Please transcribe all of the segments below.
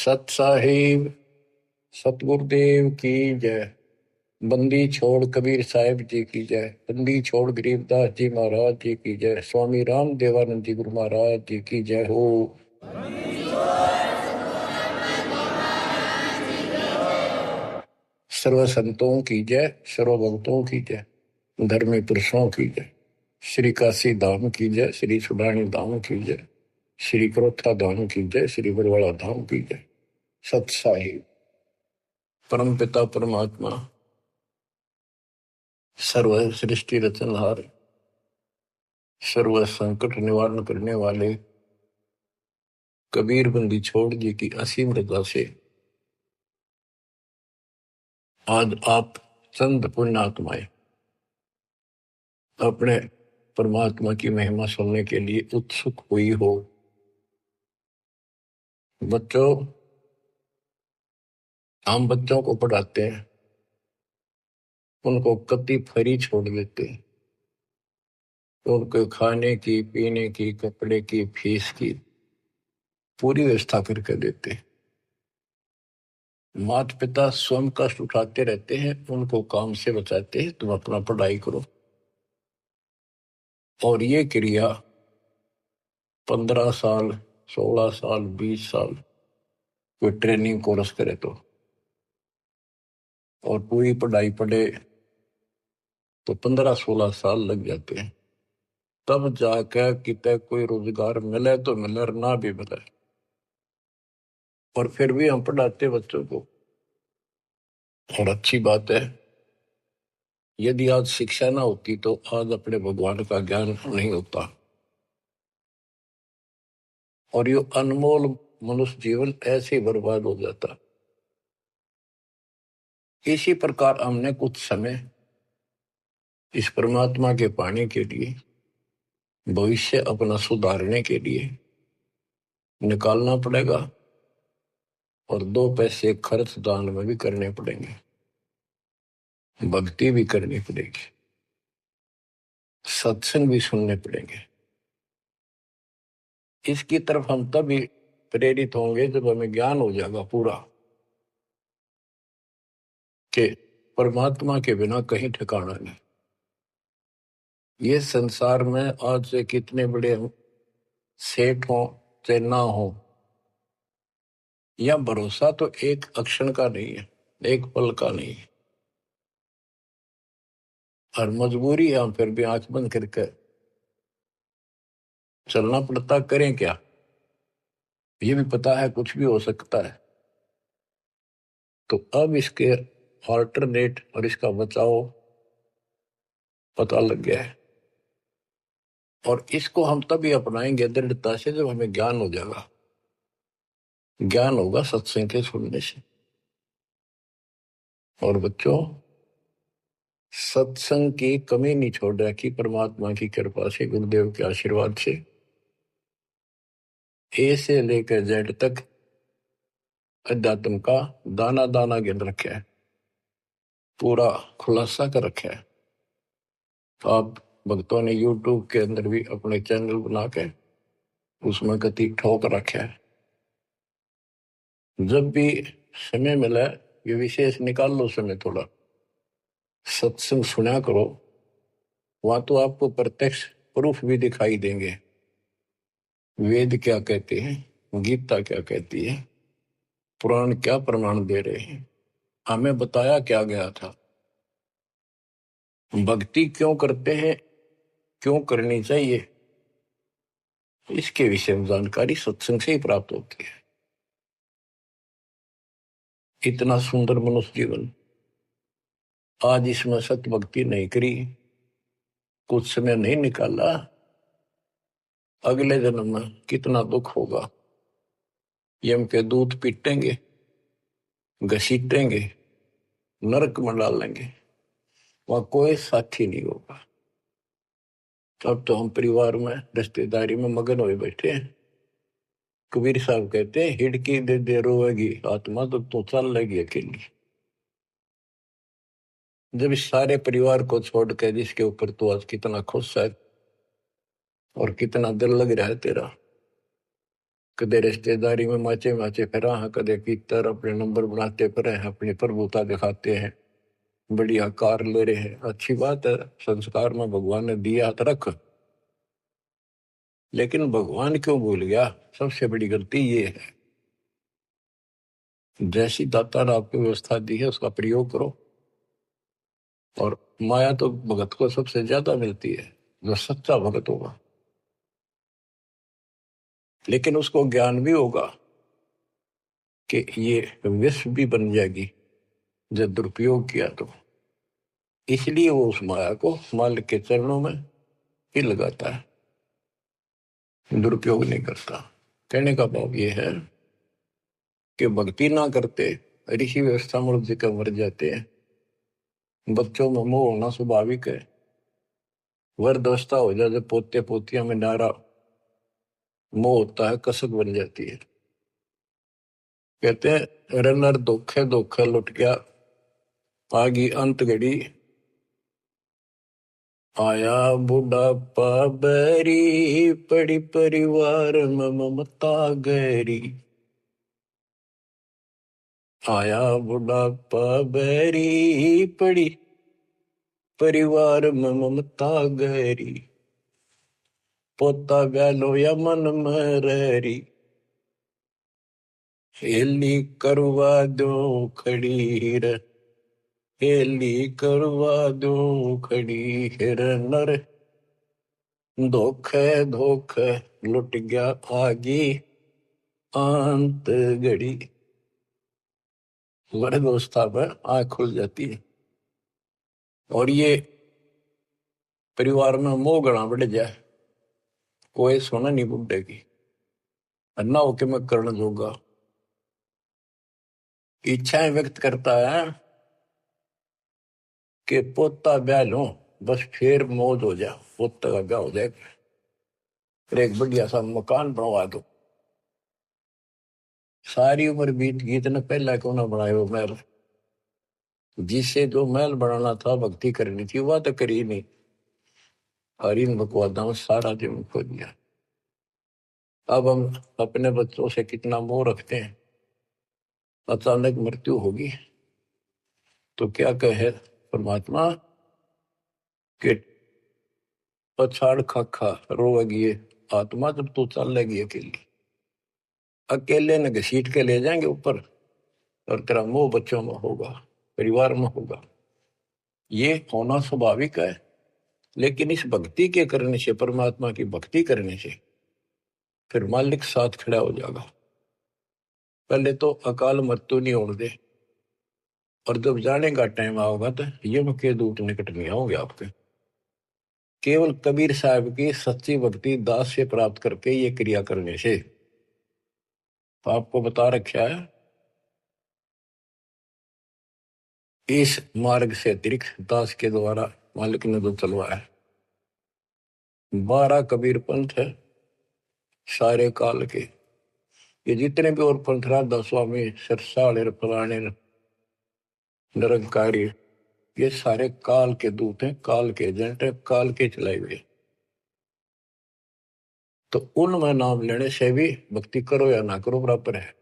सत साहिब सतगुरुदेव की जय। बंदी छोड़ कबीर साहिब जी की जय। बंदी छोड़ गरीबदास जी महाराज जी की जय। स्वामी राम देवानंद जी गुरु महाराज जी की जय हो। सर्व संतों की जय, सर्व भक्तों की जय, धर्मी पुरुषों की जय। श्री काशी धाम की जय, श्री सुडानी धाम की जय, श्री क्रोथा धाम की जय, श्री बरवाड़ा धाम की जय। सत साहिब परम पिता परमात्मा सर्व सृष्टि रचनहार, सर्व संकट निवारण करने वाले कबीर बंदी छोड़ जी की असीम रजा से आज आप चंद पुण्यात्माएं अपने परमात्मा की महिमा सुनने के लिए उत्सुक हुई हो। बच्चों, हम बच्चों को पढ़ाते हैं, उनको कति फ्री छोड़ देते हैं, उनको खाने की, पीने की, कपड़े की, फीस की पूरी व्यवस्था करके देते हैं। माता पिता स्वयं कष्ट उठाते रहते हैं, उनको काम से बचाते हैं, तुम अपना पढ़ाई करो। और ये क्रिया 15 साल, 16 साल, 20 साल कोई ट्रेनिंग कोर्स करे और पूरी पढ़ाई पढ़े तो 15-16 साल लग जाते हैं। तब जाकर कितने कोई रोजगार मिले तो मिले और ना भी मिले। और फिर भी हम पढ़ाते बच्चों को। और अच्छी बात है, यदि आज शिक्षा ना होती तो आज अपने भगवान का ज्ञान नहीं होता और ये अनमोल मनुष्य जीवन ऐसे ही बर्बाद हो जाता। इसी प्रकार हमने कुछ समय इस परमात्मा के पाने के लिए, भविष्य अपना सुधारने के लिए निकालना पड़ेगा और 2 पैसे खर्च दान में भी करने पड़ेंगे, भक्ति भी करनी पड़ेगी, सत्संग भी सुनने पड़ेंगे। इसकी तरफ हम तभी प्रेरित होंगे जब हमें ज्ञान हो जाएगा पूरा कि परमात्मा के बिना कहीं ठिकाना नहीं। ये संसार में आज से कितने बड़े सेठ हो चाहे ना हो, या भरोसा तो एक अक्षण का नहीं है, एक पल का नहीं है। और मजबूरी है, हम फिर भी आंख बंद करके चलना पड़ता। करें क्या? ये भी पता है कुछ भी हो सकता है। तो अब इसके ऑल्टरनेट और इसका बचाव पता लग गया है और इसको हम तभी अपनाएंगे दृढ़ता से जब हमें ज्ञान हो जाएगा। ज्ञान होगा सत्संग के सुनने से। और बच्चों, सत्संग की कमी नहीं छोड़ रखी परमात्मा की कृपा से, गुरुदेव के आशीर्वाद से। ए से लेकर जेड तक अध्यात्म का दाना दाना गिन रखा है, पूरा खुलासा कर रखा है। आप भक्तों ने यूट्यूब के अंदर भी अपने चैनल बना के उसमें गति ठोक रखा है। जब भी समय मिला ये विशेष निकाल लो समय, थोड़ा सत्संग सुना करो। वहां तो आपको प्रत्यक्ष प्रूफ भी दिखाई देंगे। वेद क्या कहते हैं, गीता क्या कहती है, पुराण क्या प्रमाण दे रहे हैं, हमें बताया क्या गया था, भक्ति क्यों करते हैं, क्यों करनी चाहिए, इसके विषय में जानकारी सत्संग से ही प्राप्त होती है। इतना सुंदर मनुष्य जीवन, आज इसमें सत्य भक्ति नहीं करी, कुछ समय नहीं निकाला, अगले जन्म में कितना दुख होगा। यम के दूध पीटेंगे, घसीटेंगे, नरक में डालेंगे, वहां कोई साथी नहीं होगा। अब तो हम परिवार में, रिश्तेदारी में मगन हुए बैठे हैं। कबीर साहब कहते हैं, हिड़की दे दे रोएगी आत्मा तो चल लेगी अकेली। जब इस सारे परिवार को छोड़ के जिसके ऊपर तो आज कितना खुश है और कितना दिल लग रहा है तेरा, कदे रिश्तेदारी में माचे माचे फिरा है, कदे भीतर अपने नंबर बनाते फिरे हैं, अपनी प्रभुता दिखाते हैं, बढ़िया कार ले रहे हैं। अच्छी बात है, संस्कार में भगवान ने दिया तो रख, लेकिन भगवान क्यों भूल गया? सबसे बड़ी गलती ये है। जैसी दाता ने आपको व्यवस्था दी है उसका प्रयोग करो। और माया तो भगत को सबसे ज्यादा मिलती है, जो सच्चा भगत होगा। लेकिन उसको ज्ञान भी होगा कि ये विष भी बन जाएगी जब दुरुपयोग किया तो। इसलिए वो उस माया को मालिक के चरणों में ही लगाता है, दुरुपयोग नहीं करता। कहने का भाव ये है कि भक्ति ना करते ऋषि व्यवस्था मूर्ख जी का मर जाते हैं। बच्चों में मोह होना स्वाभाविक है। वृद्धावस्था हो जाए जब पोते पोतियां में नारा मोह होता है, कसक बन जाती है। कहते हैं रनर धोखे धोखे लुट गया, आगी अंत घड़ी, आया बुढ़ापा बैरी, पड़ी परिवार में ममता गहरी। आया बुढ़ापा बैरी, पड़ी परिवार में ममता गहरी। पोता गैलो या मन में रहरी, हेली करवा दो खड़ी रे, हेली करवा दो खड़ी हिर नर, धोखे धोखे लुट गया आगी अंत घड़ी। वृद्धावस्था में आंख खुल जाती है और ये परिवार में मोह गणा बढ़ जाए, कोई सुना नहीं बुढ़े की, अन्ना होके मैं करण जोगा। इच्छाएं व्यक्त करता है कि पोता ब्याह लो, बस फिर मौज हो जाए, पोता का ब्याह हो जाए, फिर एक बढ़िया सा मकान बनवा दो। सारी उम्र बीत गई, इतने पहला क्यों ना बनाए वो महल? जिससे जो महल बनाना था, भक्ति करनी थी, वह तो करी नहीं। और इन बकवादा में सारा जीवन खो दिया। अब हम अपने बच्चों से कितना मोह रखते हैं। अचानक मृत्यु होगी तो क्या कहे परमात्मा कि पछाड़ खा खा रोएगी ये आत्मा जब तू चल लेगी अकेली। अकेले ने घसीट के ले जाएंगे ऊपर, और तेरा मोह बच्चों में होगा, परिवार में होगा। ये होना स्वाभाविक है। लेकिन इस भक्ति के करने से, परमात्मा की भक्ति करने से, फिर मालिक साथ खड़ा हो जाएगा। पहले तो अकाल मृत्यु नहीं होने दे, और जब जाने का टाइम आओगा तो यम के दूत निकट नहीं आओगे आपके। केवल कबीर साहब की सच्ची भक्ति दास से प्राप्त करके ये क्रिया करने से। तो आपको बता रखा है इस मार्ग से अतिरिक्त दास के द्वारा मालिक ने जो चलवाया है। 12 कबीर पंथ है सारे काल के। ये जितने भी और पंथ राधा स्वामी सरसाले फलाने निरंकारी, ये सारे काल के दूत हैं, काल के एजेंट हैं, काल के चलाए हुए। तो उनमें नाम लेने से भी भक्ति करो या ना करो बराबर है।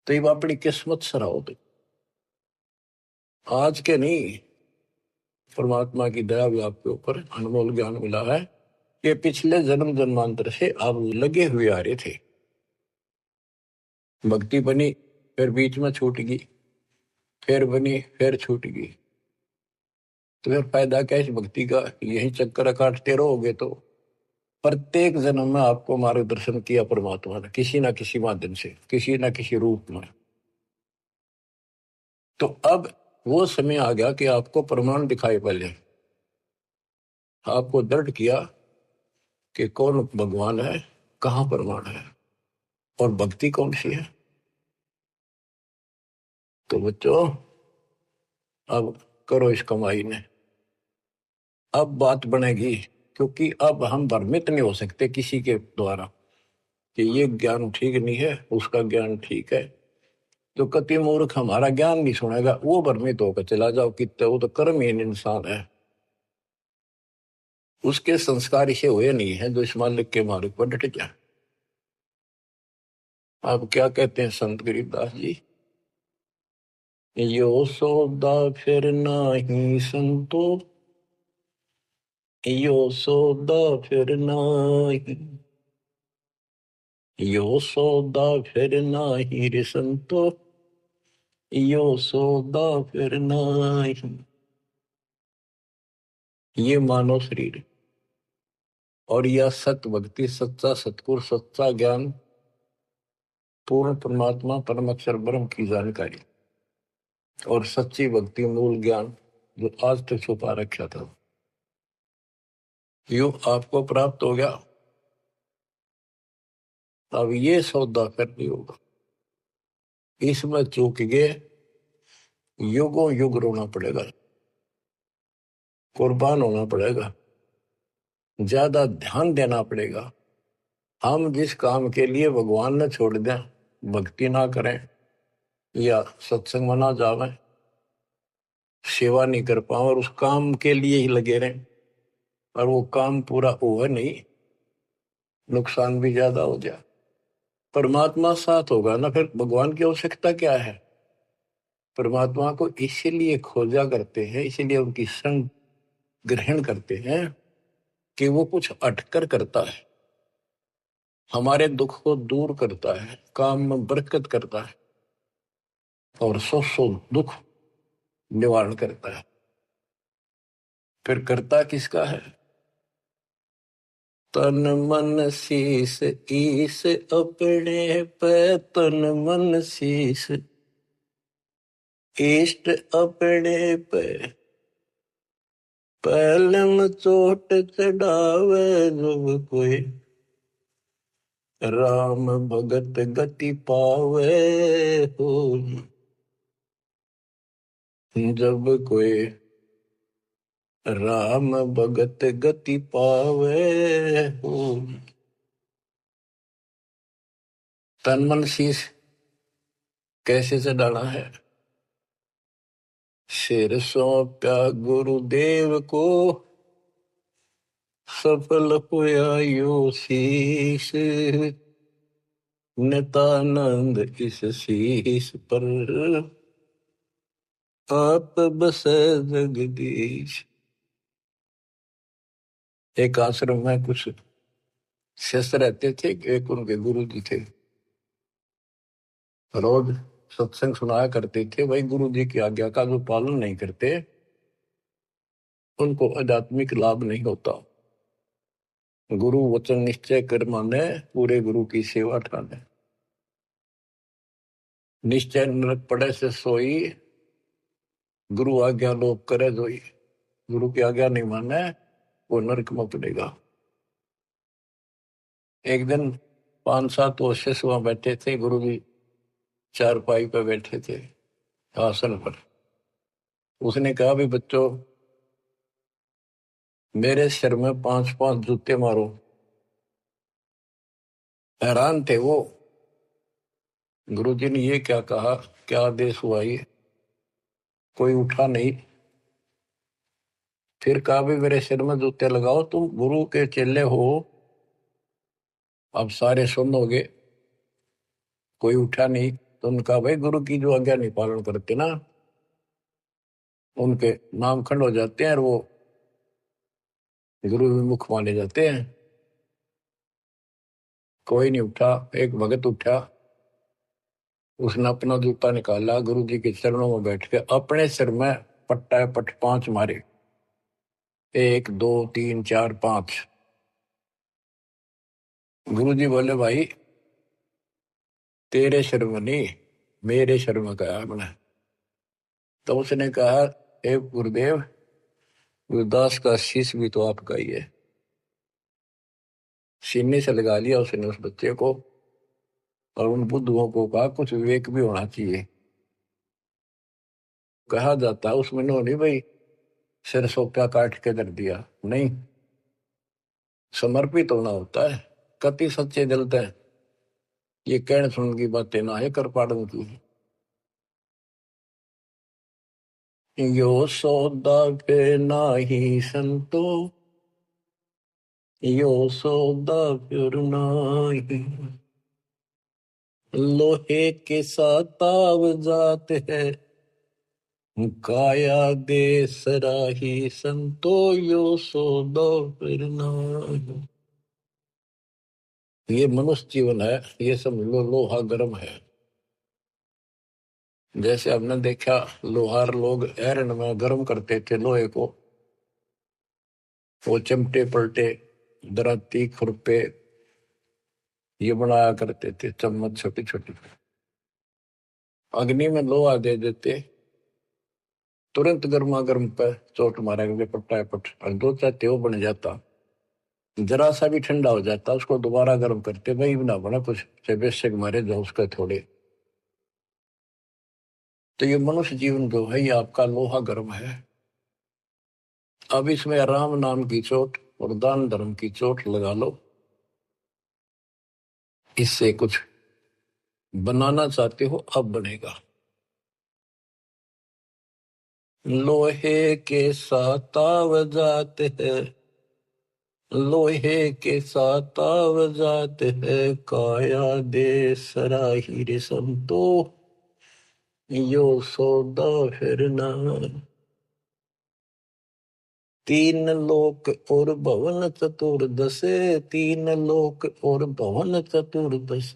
तो ये अपनी किस्मत सराहो। तो आज के नहीं, परमात्मा की दया भी आपके ऊपर अनमोल ज्ञान मिला है। ये पिछले जन्म जन्मांतर से आप लगे हुए आ रहे थे। भक्ति बनी, फिर बीच में छूट गई, फिर बनी, फिर छूट गई। तो फिर फायदा क्या इस भक्ति का? यही चक्कर काटते रहोगे तो प्रत्येक जन्म में आपको मार्गदर्शन किया परमात्मा ने, किसी ना किसी माध्यम से, किसी ना किसी रूप में। तो अब वो समय आ गया कि आपको प्रमाण दिखाई पहले, आपको दृढ़ किया कि कौन भगवान है, कहां प्रमाण है, और भक्ति कौन सी है। तो बच्चों अब करो इस कमाई ने। अब बात बनेगी, क्योंकि अब हम भ्रमित नहीं हो सकते किसी के द्वारा कि ये ज्ञान ठीक नहीं है, उसका ज्ञान ठीक है। जो कति मूर्ख हमारा ज्ञान नहीं सुनेगा, वो भ्रमित होकर चला जाओ कितने, वो तो कर्महीन इंसान है। उसके संस्कार इसे हुए नहीं है जो इस मालिक के मार्ग पर डट जाए। अब क्या कहते हैं संत गरीबदास जी, यो सौदा फिर नाही संतो, यो सौदा फिर नाही, यो सौदा फिर नाही रे संतो, यो सौदा फिर नाही। ये मानव शरीर और यह सत भक्ति, सच्चा सतपुर, सच्चा ज्ञान, पूर्ण परमात्मा परम अक्षर ब्रह्म की जानकारी और सच्ची भक्ति मूल ज्ञान जो आज तक छुपा रखा था, यो आपको प्राप्त हो गया। अब ये सौदा करनी होगा, इसमें चूक गए युगों युग रोना पड़ेगा, कुर्बान होना पड़ेगा, ज्यादा ध्यान देना पड़ेगा। हम जिस काम के लिए भगवान ने छोड़ दें, भक्ति ना करें या सत्संग में ना जावे, सेवा नहीं कर पाओ और उस काम के लिए ही लगे रहें और वो काम पूरा हुआ नहीं, नुकसान भी ज्यादा हो जाए, परमात्मा साथ होगा ना, फिर भगवान की आवश्यकता क्या है। परमात्मा को इसीलिए खोजा करते हैं, इसीलिए उनकी संग ग्रहण करते हैं कि वो कुछ अटकर करता है, हमारे दुख को दूर करता है, काम में बरकत करता है और सौ दुख निवारण करता है। फिर करता किसका है। तन मन शीस ईस अपने पे, तन मन शीस इष्ट अपने पे, पहलम चोट चढ़ावे जब कोई, राम भगत गति पावे हो। जब कोई राम भगत गति पावे हो। तन मन शीश कैसे से डाला है। सिर सौंप्या गुरुदेव को, सफल होया यो शीश, नितानंद इस शीश पर, आप बसे जगदीश। एक आश्रम में कुछ शिष्य रहते थे, एक उनके गुरु जी थे, रोज सत्संग सुनाया करते थे। भाई गुरु जी की आज्ञा का जो पालन नहीं करते उनको आध्यात्मिक लाभ नहीं होता। गुरु वचन निश्चय कर माने, पूरे गुरु की सेवा ठाने। निश्चय नरक पड़े से सोई, गुरु आज्ञा लोप करे जोई। गुरु की आज्ञा नहीं माने वो नरक में पड़ेगा। एक दिन 5-7 वो शिष्य वहां बैठे थे, गुरु जी चारपाई पे बैठे थे आसन पर। उसने कहा भी बच्चों, मेरे सिर में 5-5 जूते मारो। हैरान थे वो, गुरु जी ने ये क्या कहा, क्या आदेश हुआ ये। कोई उठा नहीं। फिर कहा भी मेरे सिर में जूते लगाओ, तुम गुरु के चेले हो, अब सारे सुनोगे। कोई उठा नहीं। तो उन्होंने कहा भाई गुरु की जो आज्ञा नहीं पालन करते ना, उनके नाम खंड हो जाते हैं और वो गुरु विमुख माने जाते हैं। कोई नहीं उठा। एक भगत उठा, उसने अपना जूता निकाला, गुरु जी के चरणों में बैठ के अपने सिर में पट्टा पट 5 मारे। 1 2 3 4 5। गुरु जी बोले भाई तेरे सिर में नहीं, मेरे सिर में कहा मैंने। तो उसने कहा हे गुरुदेव, गुरुदास का शीश भी तो आपका ही है। सीने से लगा लिया उसने उस बच्चे को और उन बुद्धुओं को कहा कुछ विवेक भी होना चाहिए। कहा जाता है उसमें नहीं भाई सिर सोप्या काट के कर दिया, नहीं, समर्पित होना होता है। कति सच्चे जलते हैं, ये कहने सुन की बातें ना है कर पाड़न की। यो सौदा पे नाही संतो, यो सौदा फिर नाही। लोहे के साथ ताव जात है, काया दे सराही संतो यो सौदो फिर नाहि। ये मनुष्य जीवन है, ये सब लोहा गर्म है। जैसे हमने देखा लोहार लोग एरन में गर्म करते थे लोहे को, वो चिमटे पलटे दराती खुरपे ये बनाया करते थे, चम्मच छोटी छोटी। अग्नि में लोहा दे देते, तुरंत गर्मा गर्म पे चोट मारेंगे पट्टा पट, और दो चाहते वो बन जाता। जरा सा भी ठंडा हो जाता, उसको दोबारा गर्म करते, भाई ना बना कुछ से बेशक मारे जो उसके थोड़े। तो ये मनुष्य जीवन जो है ये आपका लोहा गर्म है। अब इसमें राम नाम की चोट और दान धर्म की चोट लगा लो, इससे कुछ बनाना चाहते हो अब बनेगा। लोहे के साथ ताव जाते हैं, लोहे के साथ ताव जाते हैं, काया दे सराही रे संतो यो सौदा फिर ना। तीन लोक और भवन चतुर्दश, तीन लोक और भवन चतुर्दश,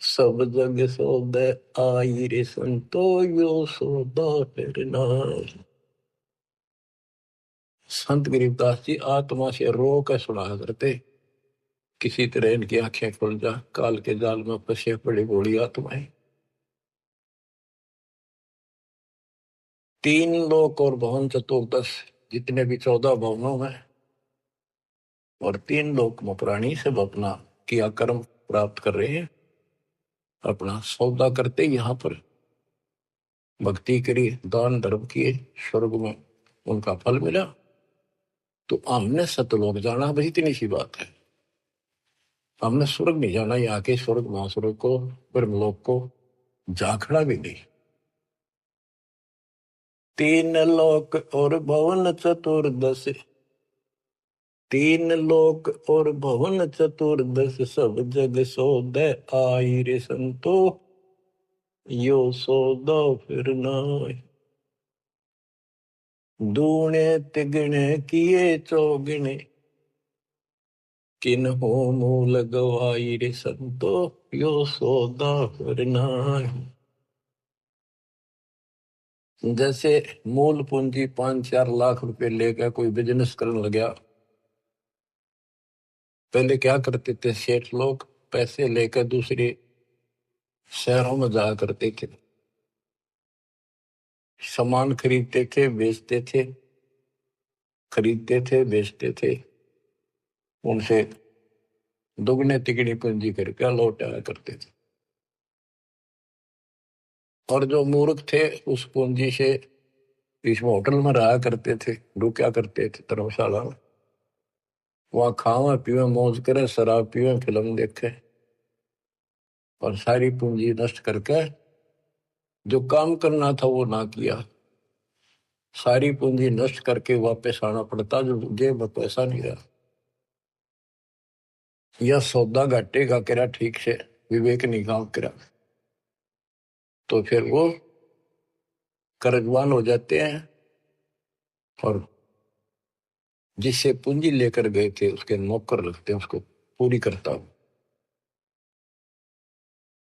सब जग सौदे आई रे संतो यो सौदा फिर नाहि। संत गरीबदास जी आत्मा से रो कर सुना करते, किसी तरह इनकी आंखें खुल जा, काल के जाल में फंसे पड़ी बूढ़ी आत्माएं। तीन लोक और भवन चतुर्दश, जितने भी 14 भवनों में और तीन लोक में प्राणी सब अपना किया कर्म प्राप्त कर रहे हैं, अपना सौदा करते यहाँ पर भक्ति करी, दान धर्म किए, स्वर्ग में उनका फल मिला। तो हमने सतलोक जाना, बस इतनी सी बात है। हमने स्वर्ग नहीं जाना, यहाँ के स्वर्ग महास्वर्ग को ब्रह्मलोक को झांकड़ा भी नहीं। तीन लोक और भवन चतुर्दश, तीन लोक और भवन चतुर्दश, सब जग सौदे आई रे संतो यो सौदा फिर नाहि। दूने तिगने किए चौगने, किन हो मूल गवाई रे संतो यो सौदा फिर नाहि। जैसे मूल पूंजी 5-4 लाख रुपए लेकर कोई बिजनेस करने लगा, पहले क्या करते थे सेठ लोग, पैसे लेकर दूसरे शहरों में जाया करते थे, सामान खरीदते थे बेचते थे, खरीदते थे बेचते थे, उनसे दुगने तिगनी पूंजी करके लौट आया करते थे। और जो मूर्ख थे उस पूंजी से इसमें होटल में रहा करते थे, रुका करते थे धर्मशाला में, वहां खावा पीवे मौज करे, शराब पीवे फिल्म देखे, और सारी पूंजी नष्ट करके जो काम करना था वो ना किया, सारी पूंजी नष्ट करके वापस आना पड़ता, जो जेब में पैसा नहीं रहा। यह सौदा घाटे का करा ठीक से, विवेक नहीं काम करा, तो फिर वो कर्जवान हो जाते हैं, और जिससे पूंजी लेकर गए थे उसके नौकर लगते हैं, उसको पूरी करता हूं।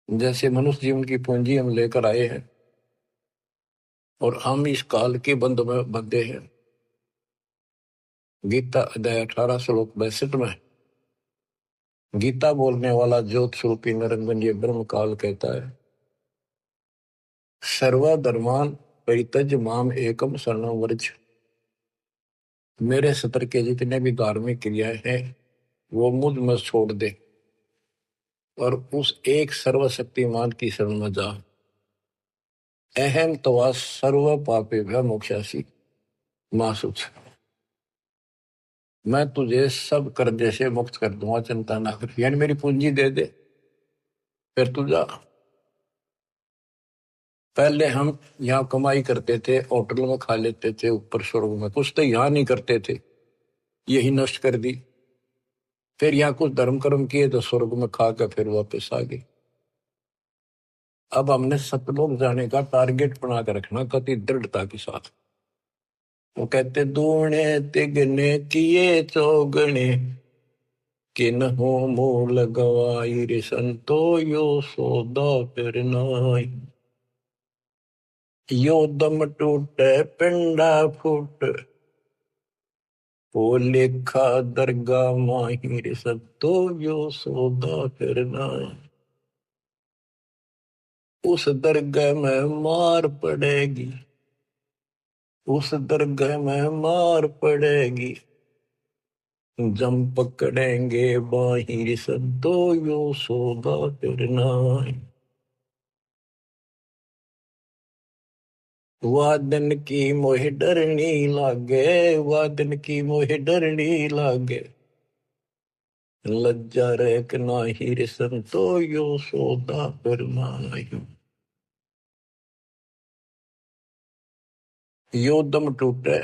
जैसे मनुष्य जीवन की पूंजी हम लेकर आए हैं और हम इस काल के बंध में बंधे हैं। गीता अध्याय 18 श्लोक 62 में गीता बोलने वाला ज्योत स्वरूपी निरंजन ये ब्रह्म काल कहता है, सर्वधर्मान परित्यज माम एकम शरणं व्रज। मेरे सत्र के जितने भी धार्मिक क्रियाएं हैं वो मुझ में छोड़ दे और उस एक सर्वशक्तिमान की शरण में जा। अहम तवा सर्व पापे भय मोक्षासी मासुच। मैं तुझे सब कर्जे से मुक्त कर दूंगा, चिंता ना कर, यानी मेरी पूंजी दे दे फिर तू जा। पहले हम यहाँ कमाई करते थे, होटल में खा लेते थे, ऊपर स्वर्ग में कुछ तो यहाँ नहीं करते थे, यही नष्ट कर दी। फिर यहाँ कुछ धर्म कर्म किए तो स्वर्ग में खा के फिर वापस आ गई। अब हमने सतलोक जाने का टारगेट बना कर रखना कति दृढ़ता के साथ। वो कहते दूने तिगने किए चौगने किन हो मूल गवाई रे संतो यो सौदा फिर नाई। यो दम टूटे पिंडा फूट वो लेखा दरगाह माहिर सत्तो यो सौदा फिर नाई। उस दरगाह में मार पड़ेगी, उस दरगाह में मार पड़ेगी, जम पकड़ेंगे बाहिर सद्दो यो सौदा फिर नाई। वादन की मोह डरनी लागे, वादन की मोह डरनी लागे, लज्जा रेक नाहिर संतो यो सौदा फिर नाई। यो दम टूटे,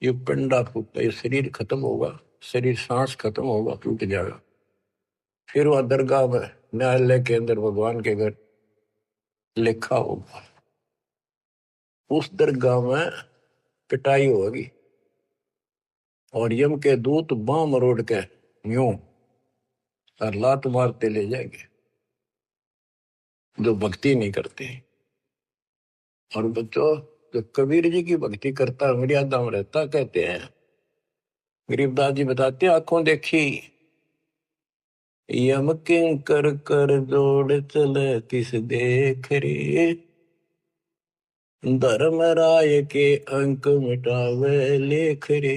ये पिंडा फूटे, ये शरीर खत्म होगा, शरीर सांस खत्म होगा, टूट जाएगा। फिर वह दरगाह में न्यायालय के अंदर भगवान के घर लिखा होगा। उस दरगाह में पिटाई होगी और यम के दूत बां मरोड़ के यूं और लात मारते ले जाएंगे जो भक्ति नहीं करते। और बच्चों, जो कबीर जी की भक्ति करता मर्यादा में रहता, कहते हैं गरीबदास जी बताते, आंखों देखी यम किंकर कर जोड़ चले किस देख रे, धर्म राय के अंक मिटावे लेख रे।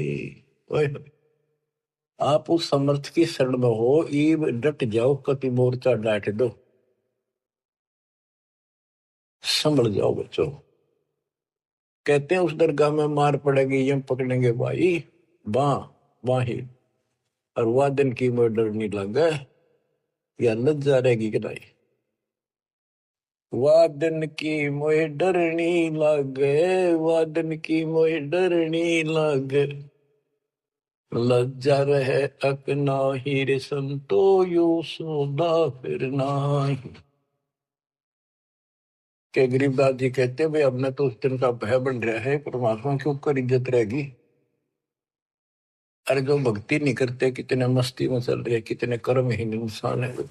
आप उस समर्थ की शरण में हो, ईब डट जाओ, कति मोर्चा डांट दो, संभल जाओ बच्चों। कहते हैं उस दरगाह में मार पड़ेगी, यम पकड़ेंगे भाई बां बाही, और वादन की मोह डरनी लगे, या लज्जा रहेगी कि नहीं। वादन की मोह डरनी लगे, वादन की मोह डरनी लगे, लज्जा रहे अकना हीरे संतो यो सौदा फिर नाई। के गरीबदास जी कहते भाई हमने तो उस दिन का भय बन रहा है, परमात्मा के ऊपर इज्जत रहेगी। अरे जो भक्ति नहीं करते कितने मस्ती में चल रहे, कितने कर्महीन इंसान है।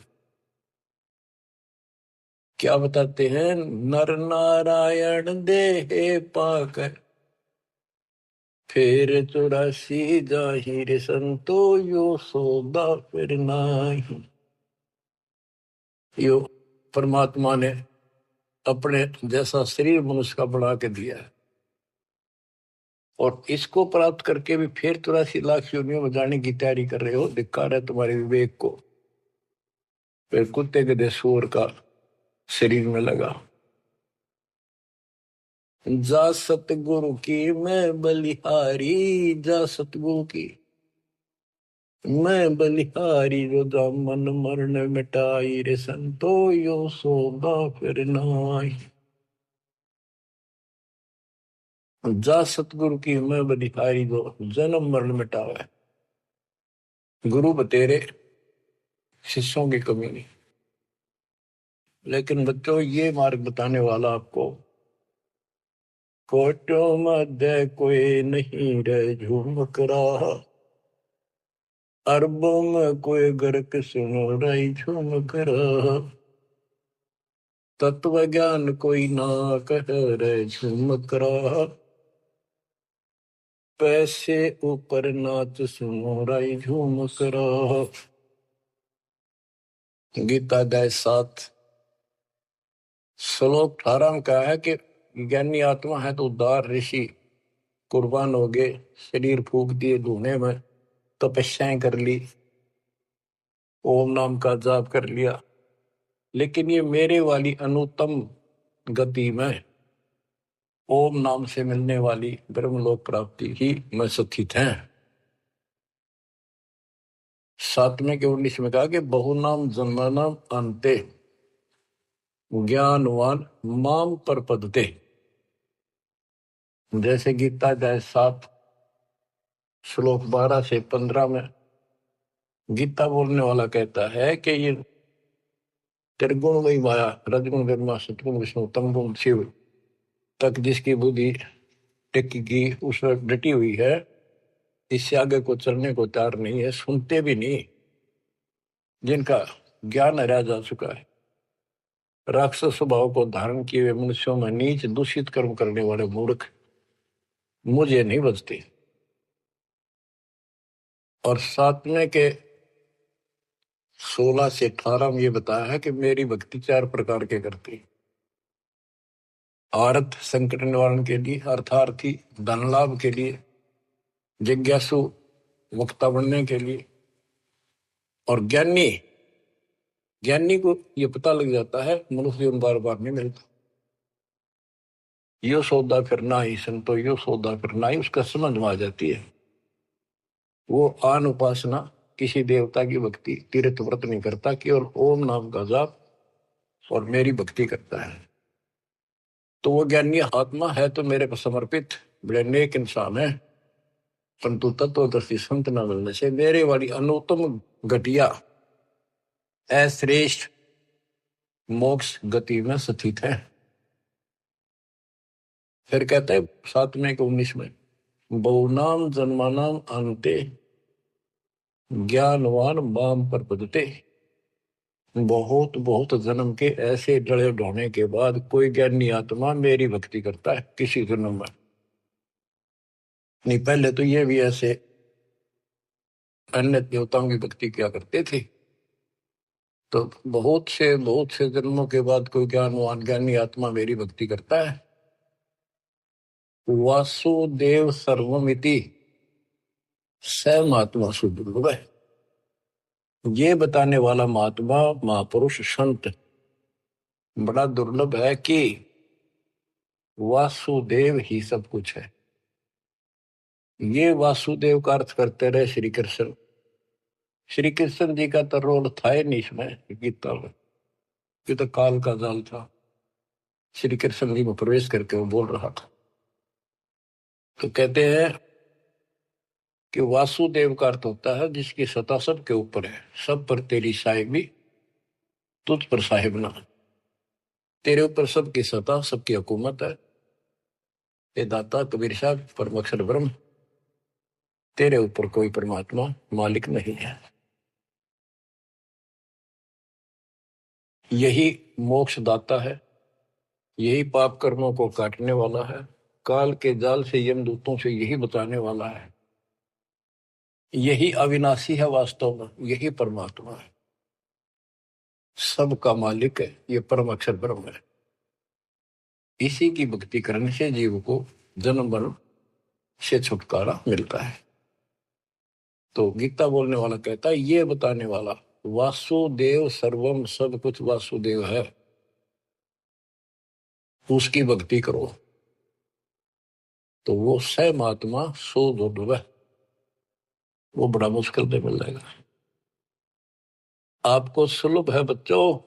क्या बताते हैं, नर नारायण देह पाक फिर 84 जाहिर संतो यो सौदा फिर नाई। यो परमात्मा ने अपने जैसा शरीर मनुष्य का बना के दिया है, और इसको प्राप्त करके भी फिर 84 लाख योनियों में जाने की तैयारी कर रहे हो। धिक्कार है तुम्हारे विवेक को। फिर कुत्ते गधे सूअर का शरीर में लगा। जा सतगुरु की मैं बलिहारी, जा सतगुरु की मैं बलिहारी, जो दामन मरण मिटाई रे संतो यो सौदा फिर नाई। जा सतगुरु की मैं बलिहारी, जो जन्म मरण मिटावे। गुरु बतेरे, शिष्यों की कमी नहीं। लेकिन बच्चों, ये मार्ग बताने वाला आपको, कोटों मध्य कोई नहीं रे झुमक रहा, अरबों में कोई गर्क सुनो रही झुमक रहा, तत्व ज्ञान कोई ना कह रे झुमक रहा, पैसे ऊपर नाच सुनो रही झुमक रहा। गीता अध्याय 7 श्लोक 18 में कहा है कि ज्ञानी आत्मा है तो उदार ऋषि कुर्बान हो गए, शरीर फूक दिए धुएं में, तपस्याएं कर ली, ओम नाम का जाप कर लिया, लेकिन ये मेरे वाली अनुत्तम गति में ओम नाम से मिलने वाली ब्रह्मलोक प्राप्ति ही में स्थित है। 7वें के 19 में कहा कि बहुनाम जन्मनाम अंते ज्ञानवान माम परपदते। जैसे गीता अध्याय 7 श्लोक 12 से 15 में गीता बोलने वाला कहता है कि ये त्रिगुण वही माया, रजगुण ब्रह्मा, सतगुण विष्णु, तमगुण शिव तक जिसकी बुद्धि टिकी उस पर डटी हुई है, इससे आगे को चलने को तैयार नहीं है, सुनते भी नहीं। जिनका ज्ञान हरा जा चुका है, राक्षस स्वभाव को धारण किए हुए मनुष्यों में नीच दूषित कर्म करने वाले मूर्ख मुझे नहीं बचते। और सातवें के 16 से 18 में ये बताया है कि मेरी भक्ति 4 प्रकार के करती। अर्थ संकट निवारण के लिए, अर्थार्थी धन लाभ के लिए, जिज्ञासु वक्ता बनने के लिए, और ज्ञानी ज्ञानी को ये पता लग जाता है मनुष्य जीवन बार बार नहीं मिलता। यो सौदा करना ही संतो, यो सौदा करना ही उसका समझ में आ जाती है। वो आन उपासना, किसी देवता की भक्ति, तीर्थ व्रत नहीं करता, केवल ओम नाम का जाप और मेरी भक्ति करता है। तो वो ज्ञानी आत्मा है तो मेरे को समर्पित बड़े नेक इंसान है, परंतु तत्वदर्शी संत न मिलने से मेरे वाली अनुत्तम घटिया अश्रेष्ठ मोक्ष गति में स्थित है। फिर कहते हैं 7वें के 19 में, बहुनाम जन्मानाम अंते ज्ञानवान माम पर पदते। बहुत बहुत जन्म के ऐसे डले ढोने के बाद कोई ज्ञानी आत्मा मेरी भक्ति करता है किसी जन्म में। नहीं, पहले तो ये भी ऐसे अन्य देवताओं की भक्ति किया करते थे। तो बहुत से जन्मों के बाद कोई ज्ञानवान ज्ञानी आत्मा मेरी भक्ति करता है। वासुदेव सर्वमिति स महात्मा सुदुर्लभ है। ये बताने वाला महात्मा महापुरुष संत बड़ा दुर्लभ है कि वासुदेव ही सब कुछ है। ये वासुदेव का अर्थ करते रहे श्री कृष्ण। श्री कृष्ण जी का तो रोल था ही नहीं इसमें गीता में, ये तो काल का जाल था। श्री कृष्ण जी में प्रवेश करके वो बोल रहा था। तो कहते हैं कि वासुदेव का अर्थ होता है जिसकी सत्ता सबके ऊपर है, सब पर तेरी साहिबी, तुझ पर साहिब ना। तेरे ऊपर सबकी सत्ता, सबकी हुकूमत है। ये दाता कबीर साहब परम अक्षर ब्रह्म, तेरे ऊपर कोई परमात्मा मालिक नहीं है। यही मोक्ष दाता है, यही पाप कर्मों को काटने वाला है, काल के जाल से यमदूतों से यही बचाने वाला है। यही अविनाशी है, वास्तव में यही परमात्मा है, सबका मालिक है, ये परम अक्षर ब्रह्म है। इसी की भक्ति करने से जीव को जन्म मरण से छुटकारा मिलता है। तो गीता बोलने वाला कहता है, ये बताने वाला वासुदेव सर्वम, सब कुछ वासुदेव है, उसकी भक्ति करो तो वो स महात्मा सो दुर्लभ है, वो बड़ा मुश्किल से मिल जाएगा। आपको सुलभ है बच्चों,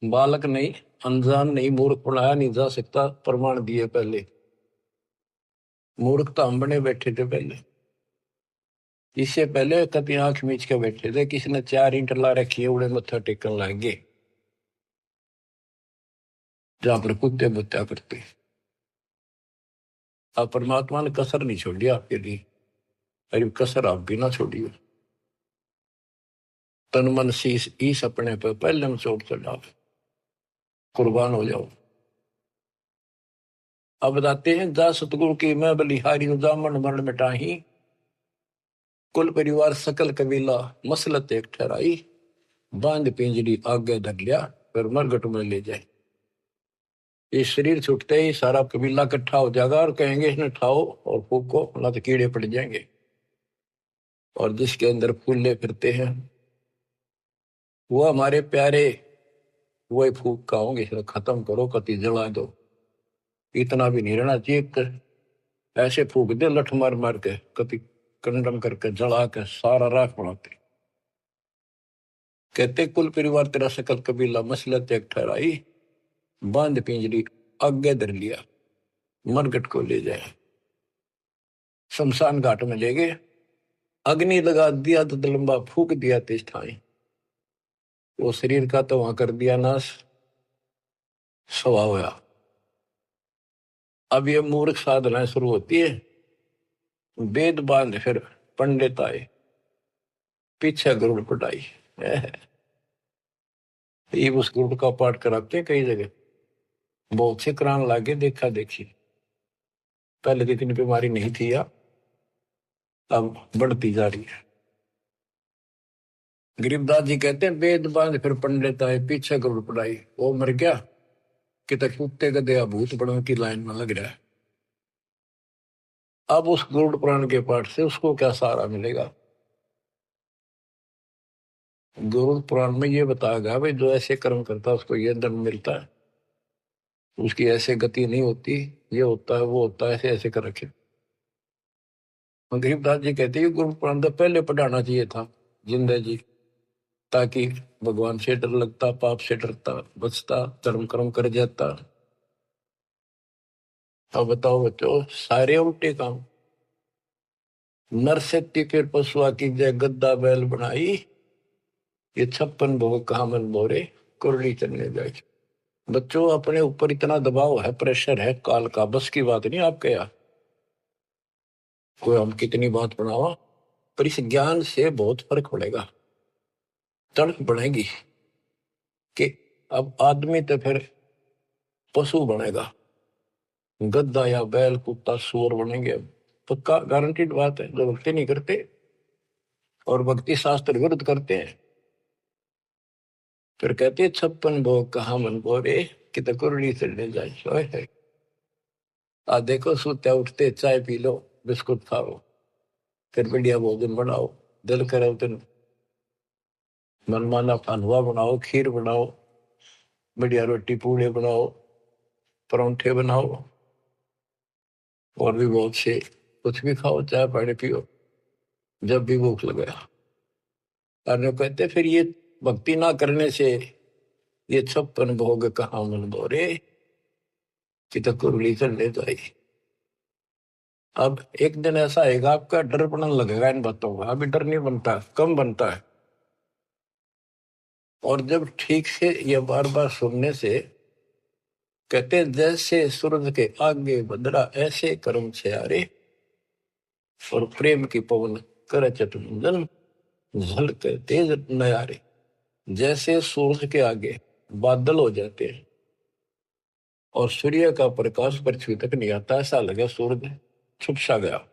बालक नहीं, अनजान नहीं, मूर्ख पढ़ाया नहीं जा सकता, प्रमाण दिए पहले। मूर्ख तो हम बने बैठे थे पहले, इससे पहले कभी आंख मीच के बैठे थे, किसी ने 4 ईंट ला रखी है, उड़े मत्था टेकन लाएंगे जहां पर कुत्ते बुत्या करते। अब परमात्मा ने कसर नहीं छोड़ी आपके लिए, अरे कसर आप भी ना छोड़िए। तन मन शीश ईस अपने पर पहले में चोट चढ़ाओ, कुर्बान हो जाओ। अब बताते हैं, जा सतगुरु की मैं बलिहारी जामन मरण मिटाही, कुल परिवार सकल कबीला मसलत एक ठहराई, बांध पिंजरी आगे धर लिया, फिर मरगट में ले जाए। ये शरीर छूटते ही सारा कबीला इकट्ठा हो जाएगा और कहेंगे इसने ठाओ और फूको, ना तो कीड़े पड़ जाएंगे। और जिसके अंदर फूले फिरते हैं वो हमारे प्यारे, वही फूक का होंगे, इसे खत्म करो, कति जला दो। इतना भी नहीं रहना चाहिए, ऐसे फूक दे लठ मार मार के, कति कंडम करके जला के सारा राख बनाते। कहते कुल परिवार तेरा सकल कबीला मसलत एक ठहराई, बांध पिंजरी आगे धर लिया, मरगट को ले जाए, शमशान घाट में ले गए। अग्नि लगा दिया तो लंबा फूक दिया तिस ठाई, वो शरीर का तो वहां कर दिया नाश, सवा होया। अब ये मूर्ख साधना शुरू होती है, वेद बांध फिर पंडित आए, पीछे गरुड़ पटाई। ये उस गरुड़ का पाठ कराते हैं कई जगह, बहुत से करान लागे, देखा देखी। पहले तो इतनी बीमारी नहीं थी, या अब बढ़ती जा रही है। गरीबदास जी कहते हैं वेद बांध फिर पंडित आए, पीछे गरुड़ पटाई। वो मर गया कि तक कुत्ते गधे भूत बड़ों की लाइन में लग रहा है। अब उस गरुड़ पुराण के पाठ से उसको क्या सहारा मिलेगा? गरुड़ पुराण में ये बताया गया भाई, जो ऐसे कर्म करता है उसको ये दंड मिलता है, उसकी ऐसे गति नहीं होती, ये होता है वो होता है, ऐसे ऐसे कर रखे। गरीबदास जी कहते हैं गुरु पुराण तो पहले पढ़ाना चाहिए था जिंदा जी, ताकि भगवान से डर लगता, पाप से डरता, बचता, धर्म कर्म कर जाता। अब बताओ बच्चों, सारे उल्टे काम। नर शक्ति फिर पशुआ की जय, गद्दा बैल बनाई, ये 56 भोग कहा मन मोरे, कुरली चलने जाए। बच्चों अपने ऊपर इतना दबाव है, प्रेशर है काल का, बस की बात नहीं आपके यहाँ। कोई हम कितनी बात बनावा, पर इस ज्ञान से बहुत फर्क पड़ेगा, तड़प बढ़ेगी कि अब आदमी तो फिर पशु बनेगा, गद्दा या बैल कुत्ता सूअर बनेंगे। पक्का गारंटीड बात है। जो भक्ति नहीं करते और भक्ति शास्त्र विरुद्ध करते हैं, फिर कहते 56 भोग कहा मन बोरे, कि तो कुरली चढ़ने जाए है। आ देखो सोते उठते चाय पी लो, बिस्कुट खाओ, फिर बढ़िया भोजन बनाओ, दिल करे तो मनमाना हलवा बनाओ, खीर बनाओ, बढ़िया रोटी पूड़े बनाओ, परोंठे बनाओ, और भी बहुत से कुछ भी खाओ, चाय पानी पियो जब भी भूख लगे। और कहते फिर ये भक्ति ना करने से ये 56 भोग कहाँ मन बोरे, कि तो कुरली चढ़ने जाए। अब एक दिन ऐसा आएगा आपका डर बनने लगेगा इन बातों का, अभी डर नहीं बनता, कम बनता है। और जब ठीक से ये बार बार सुनने से, कहते हैं जैसे सूरज के आगे बदरा, ऐसे कर्म से आरे, और प्रेम की पवन कर चतुंजन, झलके तेज नयारे। जैसे सूरज के आगे बादल हो जाते हैं और सूर्य का प्रकाश पृथ्वी तक नहीं आता, ऐसा लगे सूरज छुप सा गया,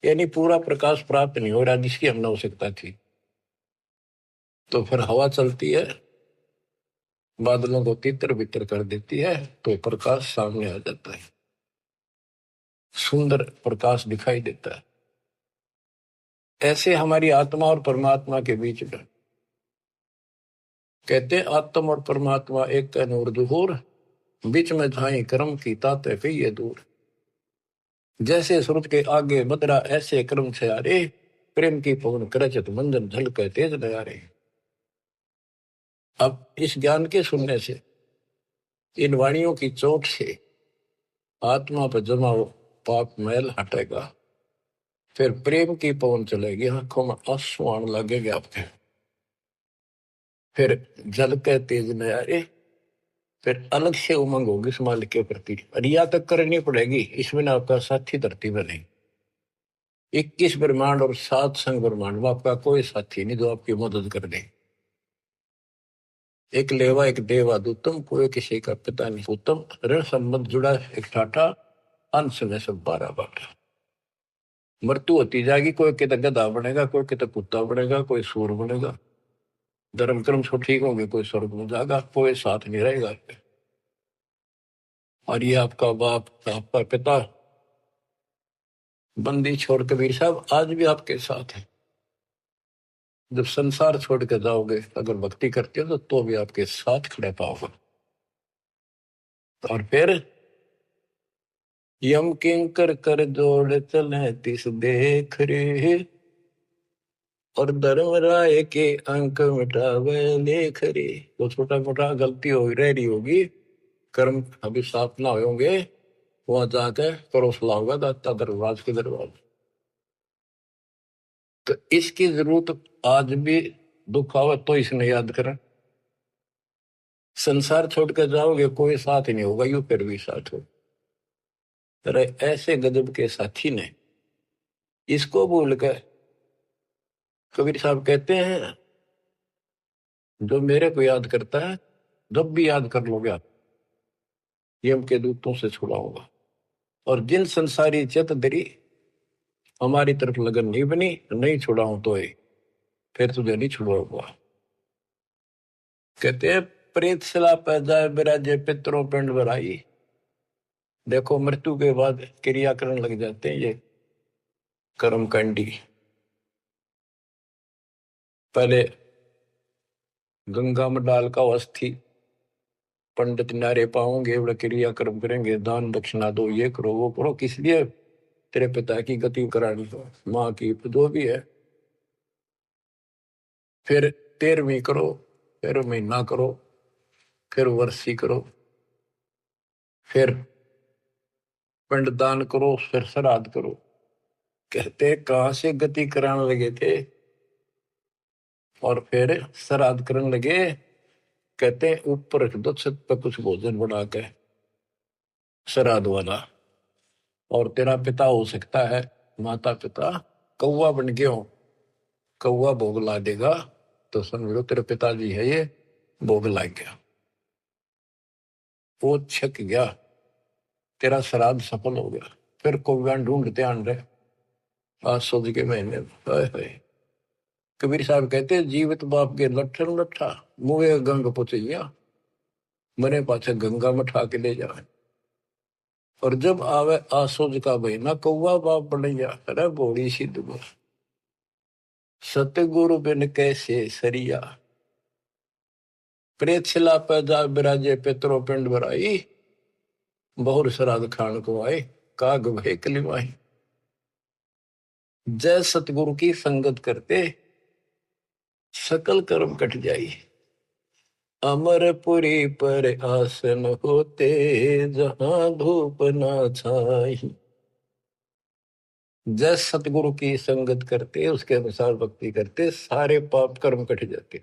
यानी पूरा प्रकाश प्राप्त नहीं हो रहा जिसकी हमने आवश्यकता थी। तो फिर हवा चलती है, बादलों को तितर बितर कर देती है, तो प्रकाश सामने आ जाता है, सुंदर प्रकाश दिखाई देता है। ऐसे हमारी आत्मा और परमात्मा के बीच में, कहते आत्मा और परमात्मा एक का नूर दुहूर, बीच में झाई कर्म की ताते कहिए दूर। जैसे सूरज के आगे बदरा, ऐसे कर्म से आरे, प्रेम की पवन करचत मंजन, झलके तेज नयारे। अब इस ज्ञान के सुनने से, इन वाणियों की चोट से आत्मा पर जमा हो पाप मैल हटेगा, फिर प्रेम की पवन चलेगी, आंखों में आंसू आने लगेंगे आपके, फिर झलके तेज नयारे, फिर अलग से उमंग होगी इस मालिक के प्रति। रिया तक करनी पड़ेगी, इसमें ना आपका साथी धरती में नहीं। 21 ब्रह्मांड और 7 संग ब्रह्मांड में आपका कोई साथी नहीं जो आपकी मदद कर दे। एक लेवा एक देवा दूतम, कोई किसी का पिता नहीं पूतम, ऋण संबंध जुड़ा एक ठाठा, अंश में सब 12 बाटा। मृत्यु होती जाएगी, कोई कितना गधा बनेगा, कोई कितना कुत्ता बनेगा, कोई सूर बनेगा, धर्म कर्म सब ठीक होंगे, कोई स्वर्ग में जाएगा, कोई साथ नहीं रहेगा। और ये आपका बाप, आपका पिता, बंदी छोड़ कबीर साहब आज भी आपके साथ है। जब संसार छोड़ के जाओगे, अगर भक्ति करते हो तो भी आपके साथ खड़े पाओगे। और फिर यम किंकर कर जोड़ चले तिस देख रे, और धर्म राय के अंक मिटावे लेख रे। तो छोटा मोटा गलती हो रही होगी, कर्म अभी साफ ना होंगे, वहां जाके परोस लाओगा दाता दरबार के दरबार। तो इसकी जरूरत आज भी दुख आवे तो इसने याद करें। संसार छोड़ कर जाओगे कोई साथ ही नहीं होगा, यू फिर भी साथ हो। अरे ऐसे गजब के साथी ने इसको भूल कर, कबीर साहब कहते हैं जो मेरे को याद करता है जब भी याद कर लोगे आप, यम के दूतों से छुड़ाऊंगा। और जिन संसारी चित दरी हमारी तरफ लगन नहीं बनी, नहीं छुड़ाऊं तो फिर तुझे नहीं छुड़ाऊंगा। कहते हैं प्रेत सला पैदा बिराजे पितरों पिंड भराई। देखो मृत्यु के बाद क्रियाकरण लग जाते हैं ये कर्म कांडी। पहले गंगा में डाल का अस्थि पंडित नारे पाओगे, बड़ा क्रियाक्रम करेंगे, दान दक्षिणा दो, ये करो वो करो, किस लिए? तेरे पिता की गति करानी हो, माँ की जो भी है। फिर 13वीं करो, फिर महीना करो, फिर वर्षी करो, फिर पिंडदान करो, फिर श्राद्ध करो। कहते कहां से गति कराने लगे थे और फिर श्राद्ध करने लगे। कहते ऊपर रख दो छत पर कुछ भोजन बना के श्राद्ध वाला, और तेरा पिता हो सकता है माता पिता कौवा बन गया हो, कौवा भोग ला देगा तो समझ लो तेरे पिताजी है ये, भोग ला गया, वो छक गया, तेरा श्राद्ध सफल हो गया। फिर कौवा ढूंढते आन रहे आज सोच के महीने। हाय हाय। कबीर साहब कहते हैं जीवित बाप के लट्ठन लट्ठा मुँह गंग पुचैया, मरे पाछे गंगा में ठा के ले जाए। और जब आवे आसोज का महीना कौवा बाप बनैया। अरे बोड़ी सी दुआ सतगुरु बिन कैसे सरिया, प्रेत शिला पैदा बिराजे पितरों पिंड भराई, बहुर श्राद्ध खान को आए काग भय कलिमाई। जय सतगुरु की संगत करते सकल कर्म कट जाई, अमरपुरी पर आसन होते जहां धूप ना छाई। जय सतगुरु की संगत करते उसके अनुसार भक्ति करते सारे पाप कर्म कट जाते।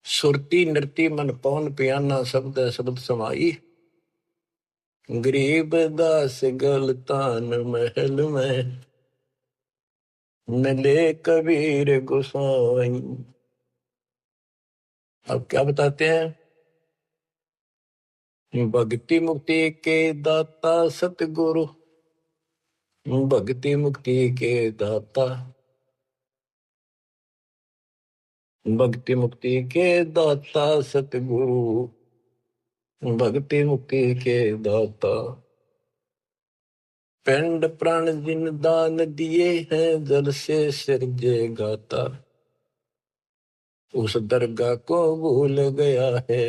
सुरती नृति मन पवन पियाना शब्द शब्द समाई, गरीब दास गलतान महल में मिले कबीर गोसाई। अब क्या बताते हैं? भक्ति मुक्ति के दाता सतगुरु, भक्ति मुक्ति के दाता, भक्ति मुक्ति के दाता सतगुरु, भक्ति मुक्ति के दाता। पिंड प्राण जिन दान दिए हैं जल से सिरजे गाता, उस दरगाह को भूल गया है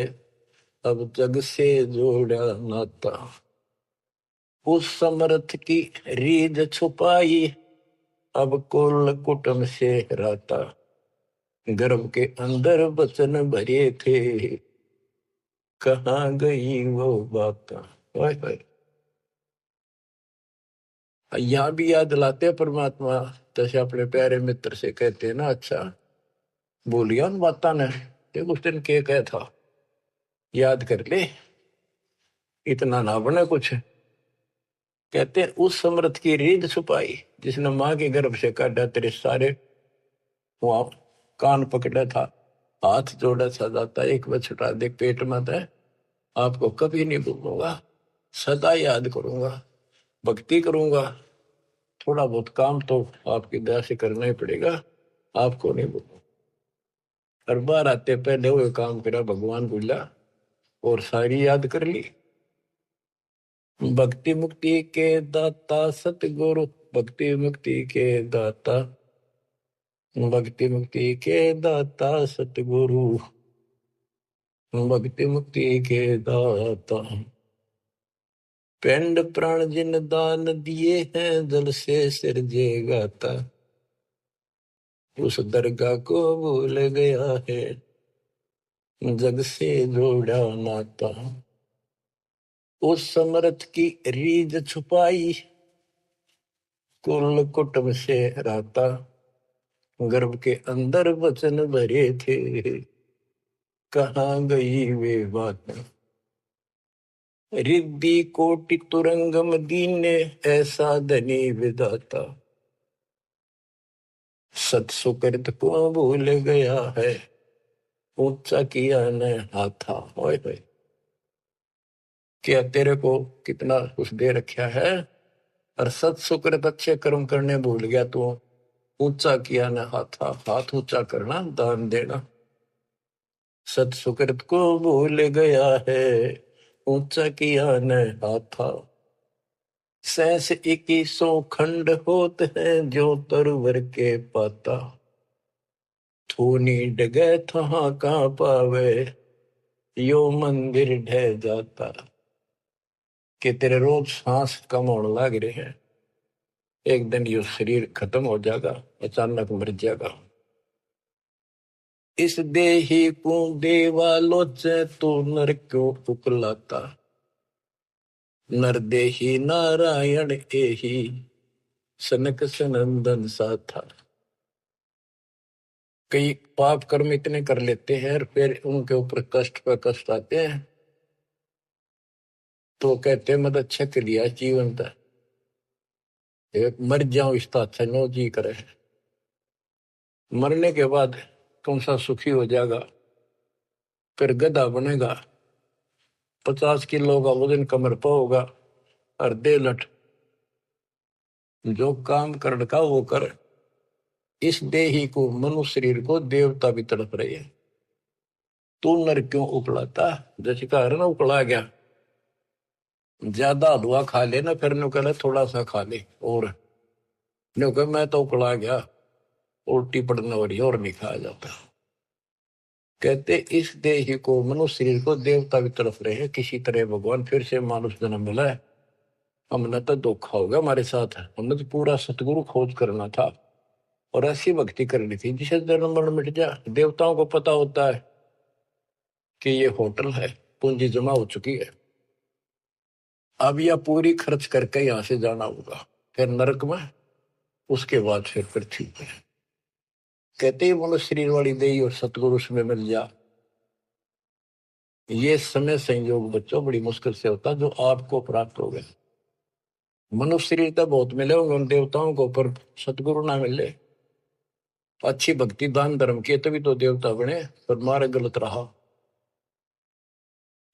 अब जग से जोड़ा नाता। उस समर्थ की रीझ छुपाई अब कुल कुटुंब से राता, गर्भ के अंदर वचन भरे थे कहाँ गई वो बात। यहाँ भी याद दिलाते हैं परमात्मा, जैसे अपने प्यारे मित्र से कहते हैं ना, अच्छा बोलिया उन बाता ने देख उस दिन के कहा था, याद कर ले, इतना ना बने कुछ। कहते हैं उस समर्थ की रीझ छुपाई जिसने माँ के गर्भ से काटा, तेरे सारे वहां कान पकड़ा था, हाथ जोड़ा था, जाता एक बार छुटा दे पेट में था, आपको कभी नहीं भूलूंगा, सदा याद करूंगा, भक्ति करूंगा, थोड़ा बहुत काम तो आपकी दया से करना ही पड़ेगा, आपको नहीं भूलूंगा। हर बार आते पहले वो काम करा भगवान बोला और सारी याद कर ली। भक्ति मुक्ति के दाता सतगुरु, भक्ति मुक्ति के दाता, भक्ति मुक्ति के दाता सतगुरु, भक्ति मुक्ति के दाता। पिंड प्राण जिन दान दिए हैं जल से सिरजे गाता, उस दरगाह को भूल गया है जग से जोड़ा नाता। उस समर्थ की रीझ छुपाई कुल कुटुंब से रहता, गर्भ के अंदर वचन भरे थे, कहाँ गई वे बातें। रिद्धि कोटि तुरंगम दीने, ऐसा धनी विधाता, सत सुकृत को भूल गया है, ऊंचा किया न हाथा। ओए होए, क्या तेरे को कितना कुछ दे रखा है, और सत सुकृत अच्छे कर्म करने भूल गया तू। ऊंचा किया न हाथा, हाथ ऊंचा करना, दान देना। सत सुकृत को भूल गया है, ऊंचा किया न हाथा। सहस 2100 खंड होत है, जो तरवर के पाता। थूनी डगे थहा का पावे, यो मंदिर ढह जाता। कि तेरे रोज सांस कम होने लग रहे हैं, एक दिन यो शरीर खत्म हो जाएगा, अचानक मर जाएगा। इस देही को देवालोचे, तो नर क्यों उकलाता। नर देही नारायण एही, सनक सनंदन सा था। कई पाप कर्म इतने कर लेते हैं और फिर उनके ऊपर कष्ट पर कष्ट आते हैं, तो कहते हैं मत अच्छा कर लिया जीवन था, मर जाओ इसका अच्छा नो जी करे। मरने के बाद कौन सा सुखी हो जाएगा, फिर गधा बनेगा, 50 किलो का वजन कमर पर होगा, और दे लट जो काम कर का वो कर। इस देही को, मनुष्य शरीर को देवता भी तड़प रहे हैं, तू नर क्यों उकलाता। जैसे कहा ना उकला गया, ज्यादा हलवा खा ले ना, फिर नु कहले थोड़ा सा खा ले, और नु कह मैं तो उकला गया, उल्टी पड़ने वाली और नहीं खाया जाता। कहते इस देह को, मनुष्य शरीर को देवता भी तरफ रहे हैं, किसी तरह भगवान फिर से मानुष जन्म मिला है। हमने तो धोखा होगा हमारे साथ, हमने तो पूरा सतगुरु खोज करना था और ऐसी भक्ति करनी थी जिसे जन्म मरण मिट जाए। देवताओं को पता होता है कि ये होटल है, पूंजी जमा हो चुकी है, अब यह पूरी खर्च करके यहां से जाना होगा, फिर नरक में, उसके बाद फिर पृथ्वी पे। कहते ही मनुष्य शरीर वाली देही और सतगुरु में मिल जा। ये समय संयोग बच्चों बड़ी मुश्किल से होता जो आपको प्राप्त हो गया। मनुष्य शरीर तो बहुत मिले होंगे उन देवताओं को, पर सतगुरु ना मिले। अच्छी भक्ति दान धर्म किए तभी तो देवता बने, पर मार्ग गलत रहा।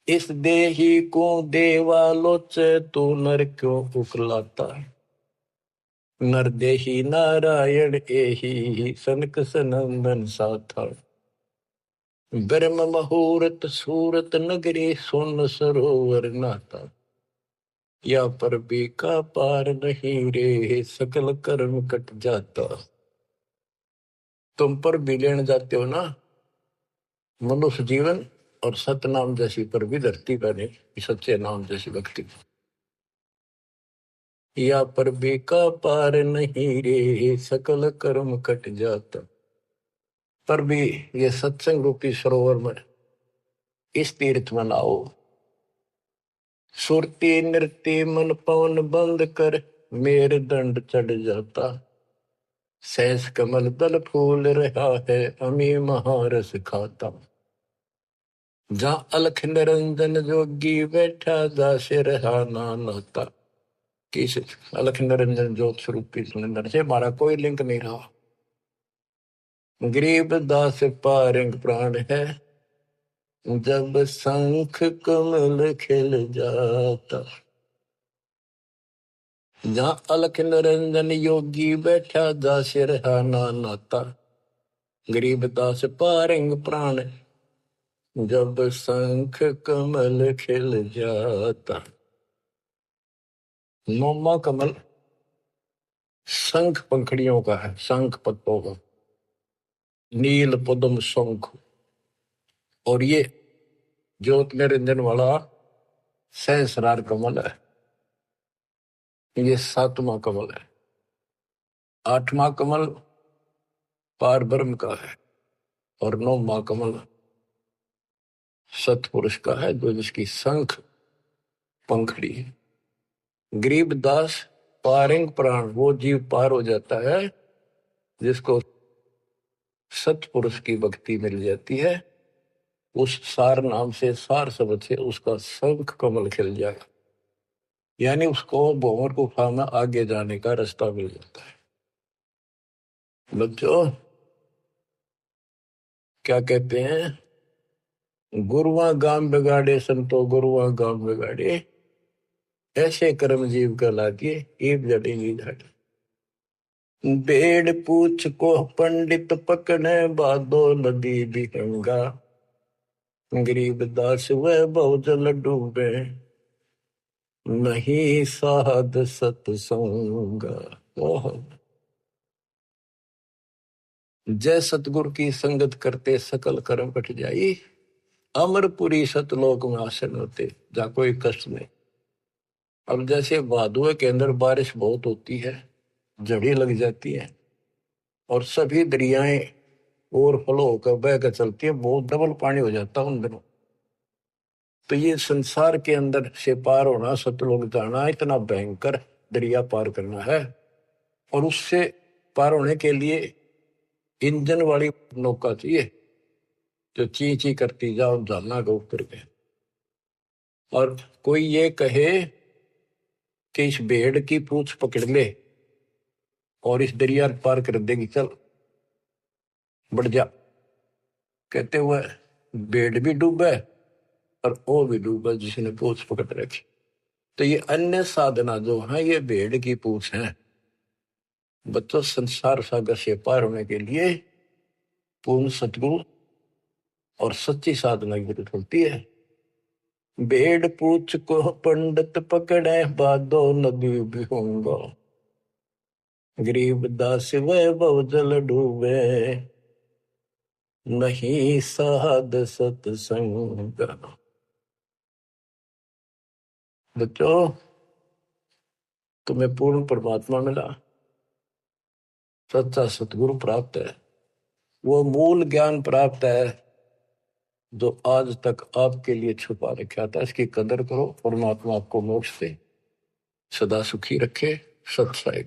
इस देही को देवालोचे, तू नर क्यों उकलाता। नर देही नारायण एही, सनक सनंदन साथा। ब्रह्म मुहूर्त सूरत नगरी, सुन सरोवर नाता। या पर भी का पार नहीं रे, सकल कर्म कट जाता। तुम पर भी लेने जाते हो ना मनुष्य जीवन, और सतनाम जैसी पर भी धरती बने, सच्चे नाम जैसी भक्ति। या पर भी का पार नहीं रे, सकल कर्म कट जाता। पर भी ये सत्संग रूपी सरोवर में, इस तीर्थ में नाओ। सुरती नृत्य मन पवन बंद कर, मेरे दंड चढ़ जाता। सहस कमल दल फूल रहा है, अमी महारस खाता। जहाँ अलख निरंजन जोगी बैठा, दासे रहा नाता। किस अलख निरंजन ज्योत स्वरूपी सुनिंदर से हमारा कोई लिंक नहीं रहा। गरीब दास पारंग प्राण है, जब शंख कमल खिल जाता। जहाँ अलख निरंजन योगी बैठा, दासे रहा नाता। गरीब दास पारंग प्राण, जब शंख कमल खिल जाता। नौमा कमल शंख पंखड़ियों का है, शंख पत्तों का, नील पद्म शंख। और ये ज्योत निरंजन वाला सहस्रार कमल है, ये 7वां कमल है। 8वां कमल पार ब्रह्म का है, और 9वां कमल सतपुरुष का है, जो जिसकी शंख पंखड़ी है। गरीब दास पारंग प्राण वो जीव पार हो जाता है जिसको सतपुरुष की भक्ति मिल जाती है। उस सार नाम से, सार शब्द से उसका शंख कमल खिल जाएगा, यानी उसको भंवर गुफा में आगे जाने का रास्ता मिल जाता है। बच्चों क्या कहते हैं, गुरुआ गाम बिगाड़े संतो गुरुआ गाम बिगाड़े, ऐसे कर्म जीव का लागे एक जड़ेगी झाड़ी। बेड़ पूछ को पंडित पकड़े बादो नदी भी गंगा, गरीब दास वह बहुजल डूबे नहीं साध सत्संग। जय सतगुरु की संगत करते सकल कर्म कट जाई, अमरपुरी सतलोक में आसन होते जा कोई कष्ट नहीं। अब जैसे भादुए के अंदर बारिश बहुत होती है, जड़ी लग जाती है और सभी दरियाएं ओवरफ्लो होकर बह कर चलती है, बहुत डबल पानी हो जाता है उन दिनों। तो ये संसार के अंदर से पार होना, सतलोक जाना, इतना भयंकर दरिया पार करना है। और उससे पार होने के लिए इंजन वाली नौका चाहिए जो ची ची करती जाओ जाना गो करके। और कोई ये कहे कि इस भेड़ की पूंछ पकड़ ले और इस दरिया पार कर देगी, चल बढ़ जा, कहते हुए भेड़ भी डूबे और वो भी डूबा जिसने पूंछ पकड़ रखी। तो ये अन्य साधना जो है ये भेड़ की पूंछ है। बच्चों संसार सागर से पार होने के लिए पूर्ण सतगुरु और सच्ची साधना की जरूरत होती है। भेड़ पूछ को पंडित पकड़े बादो नदी भी होंगे, गरीब दास वह बहुजल डूबे नहीं साध सत्संग। बच्चों तुम्हें पूर्ण परमात्मा मिला, सच्चा सतगुरु प्राप्त है, वो मूल ज्ञान प्राप्त है जो आज तक आपके लिए छुपा रखा था। इसकी कदर करो, परमात्मा आपको मोक्ष दे, सदा सुखी रखे। सत्संग।